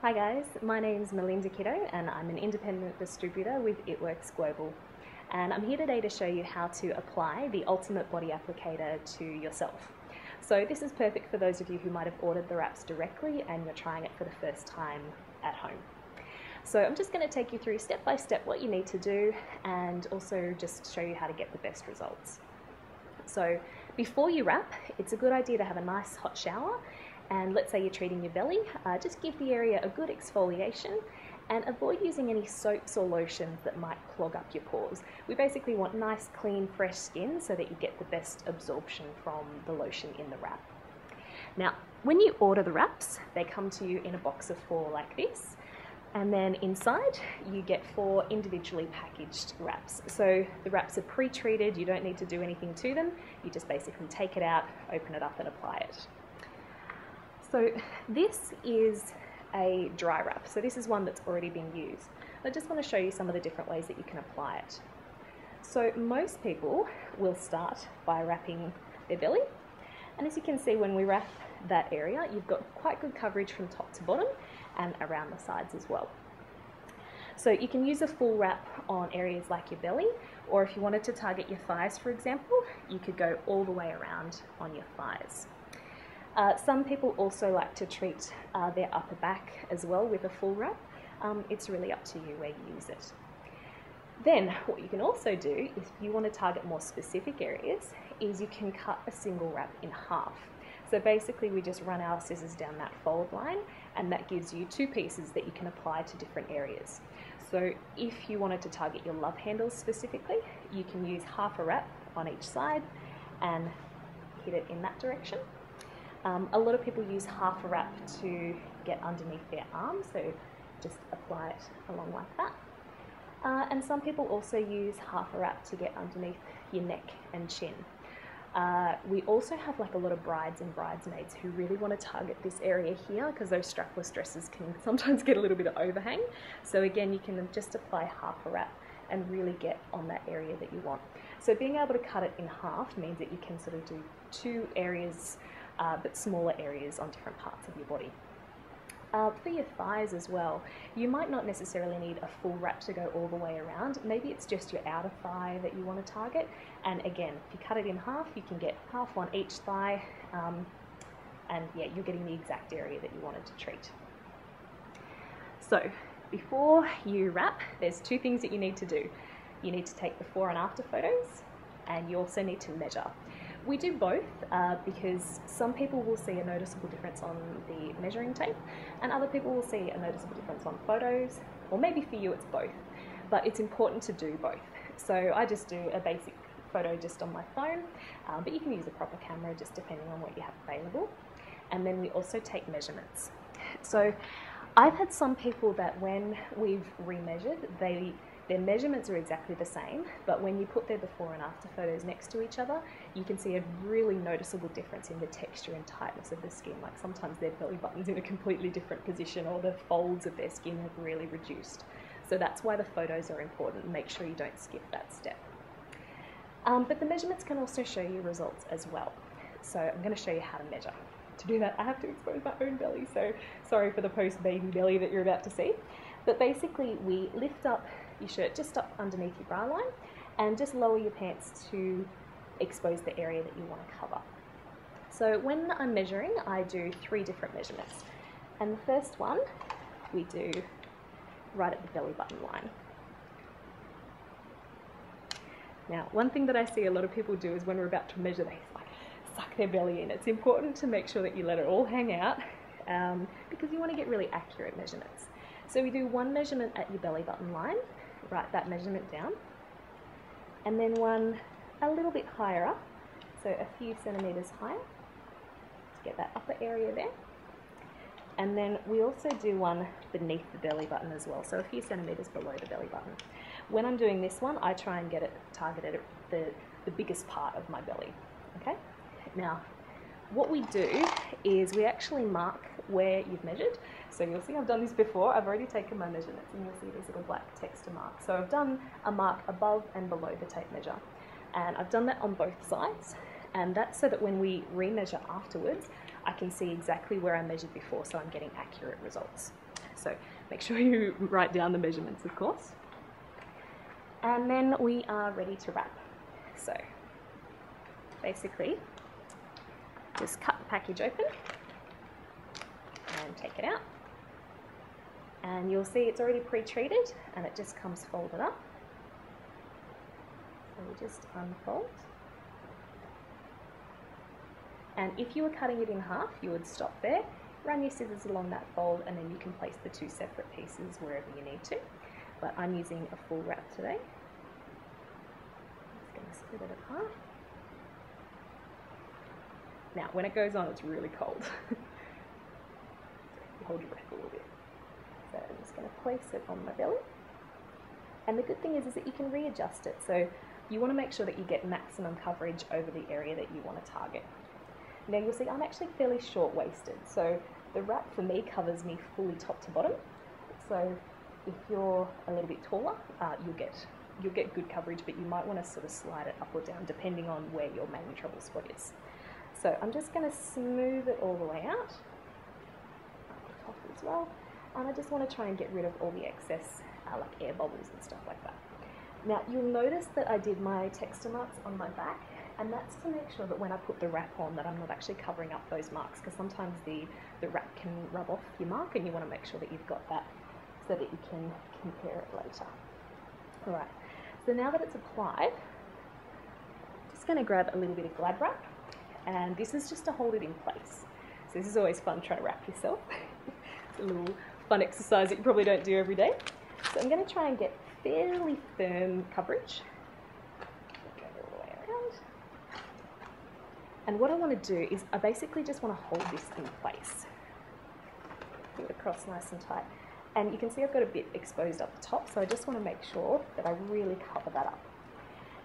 Hi guys, my name's Melinda Kiddo and I'm an independent distributor with It Works Global. And I'm here today to show you how to apply the Ultimate Body Applicator to yourself. So this is perfect for those of you who might have ordered the wraps directly and you're trying it for the first time at home. So I'm just going to take you through step by step what you need to do and also just show you how to get the best results. So before you wrap, it's a good idea to have a nice hot shower, and let's say you're treating your belly, just give the area a good exfoliation and avoid using any soaps or lotions that might clog up your pores. We basically want nice, clean, fresh skin so that you get the best absorption from the lotion in the wrap. Now, when you order the wraps, they come to you in a box of 4 like this. And then inside you get 4 individually packaged wraps. So the wraps are pre-treated, you don't need to do anything to them. You just basically take it out, open it up and apply it. So this is a dry wrap. So this is one that's already been used. I just want to show you some of the different ways that you can apply it. So most people will start by wrapping their belly. And as you can see, when we wrap that area, you've got quite good coverage from top to bottom and around the sides as well. So you can use a full wrap on areas like your belly, or if you wanted to target your thighs, for example, you could go all the way around on your thighs. Some people also like to treat their upper back as well with a full wrap. It's really up to you where you use it. Then what you can also do, if you want to target more specific areas, is you can cut a single wrap in half. So basically we just run our scissors down that fold line and that gives you 2 pieces that you can apply to different areas. So if you wanted to target your love handles specifically, you can use half a wrap on each side and hit it in that direction. A lot of people use half a wrap to get underneath their arms, so just apply it along like that. And some people also use half a wrap to get underneath your neck and chin. We also have like a lot of brides and bridesmaids who really want to target this area here because those strapless dresses can sometimes get a little bit of overhang. So again, you can just apply half a wrap and really get on that area that you want. So being able to cut it in half means that you can sort of do 2 areas, but smaller areas on different parts of your body. For your thighs as well, you might not necessarily need a full wrap to go all the way around. Maybe it's just your outer thigh that you want to target. And again, if you cut it in half, you can get half on each thigh. And yeah, you're getting the exact area that you wanted to treat. So before you wrap, there's 2 things that you need to do. You need to take before and after photos, and you also need to measure. We do both because some people will see a noticeable difference on the measuring tape and other people will see a noticeable difference on photos, or maybe for you it's both, but it's important to do both. So I just do a basic photo just on my phone, but you can use a proper camera just depending on what you have available. And then we also take measurements. So I've had some people that when we've remeasured, their measurements are exactly the same, but when you put their before and after photos next to each other, you can see a really noticeable difference in the texture and tightness of the skin. Like sometimes their belly button's in a completely different position or the folds of their skin have really reduced. So that's why the photos are important. Make sure you don't skip that step. But the measurements can also show you results as well. So I'm going to show you how to measure. To do that, I have to expose my own belly, so sorry for the post-baby belly that you're about to see. But basically we lift up your shirt just up underneath your bra line and just lower your pants to expose the area that you want to cover. So when I'm measuring, I do 3 different measurements. And the first one we do right at the belly button line. Now, one thing that I see a lot of people do is when we're about to measure, they like suck their belly in. It's important to make sure that you let it all hang out because you want to get really accurate measurements. So we do 1 measurement at your belly button line, write that measurement down, and then one a little bit higher up, so a few centimetres higher, to get that upper area there. And then we also do one beneath the belly button as well, so a few centimetres below the belly button. When I'm doing this one, I try and get it targeted at the biggest part of my belly, okay? Now, what we do is we actually mark where you've measured. So you'll see I've done this before. I've already taken my measurements and you'll see these little black text marks. So I've done a mark above and below the tape measure. And I've done that on both sides. And that's so that when we remeasure afterwards, I can see exactly where I measured before, so I'm getting accurate results. So make sure you write down the measurements, of course. And then we are ready to wrap. So basically, just cut the package open and take it out. And you'll see it's already pre-treated and it just comes folded up. So we just unfold. And if you were cutting it in half, you would stop there, run your scissors along that fold, and then you can place the two separate pieces wherever you need to. But I'm using a full wrap today. I'm just going to split it apart. Now, when it goes on, it's really cold. Hold your breath a little bit. So I'm just going to place it on my belly. And the good thing is that you can readjust it. So you want to make sure that you get maximum coverage over the area that you want to target. Now you'll see I'm actually fairly short-waisted. So the wrap for me covers me fully top to bottom. So if you're a little bit taller, you'll get good coverage, but you might want to sort of slide it up or down depending on where your main trouble spot is. So I'm just going to smooth it all the way out, up the top as well, and I just want to try and get rid of all the excess like air bubbles and stuff like that. Now you'll notice that I did my texture marks on my back, and that's to make sure that when I put the wrap on that I'm not actually covering up those marks, because sometimes the wrap can rub off your mark and you want to make sure that you've got that so that you can compare it later. Alright, so now that it's applied, I'm just going to grab a little bit of Glad Wrap, and this is just to hold it in place. So this is always fun trying to wrap yourself. It's a little fun exercise that you probably don't do every day. So I'm going to try and get fairly firm coverage. Go all the way around. And what I want to do is I basically just want to hold this in place. Put it across nice and tight. And you can see I've got a bit exposed up the top, so I just want to make sure that I really cover that up.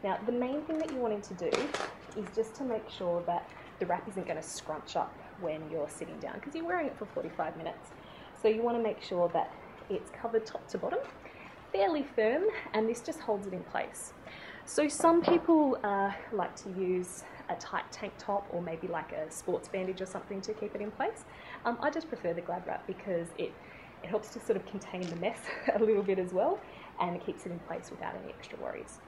Now, the main thing that you're wanting to do is just to make sure that the wrap isn't going to scrunch up when you're sitting down, because you're wearing it for 45 minutes. So you want to make sure that it's covered top to bottom, fairly firm, and this just holds it in place. So some people like to use a tight tank top or maybe like a sports bandage or something to keep it in place. I just prefer the Glad Wrap because it helps to sort of contain the mess a little bit as well, and it keeps it in place without any extra worries.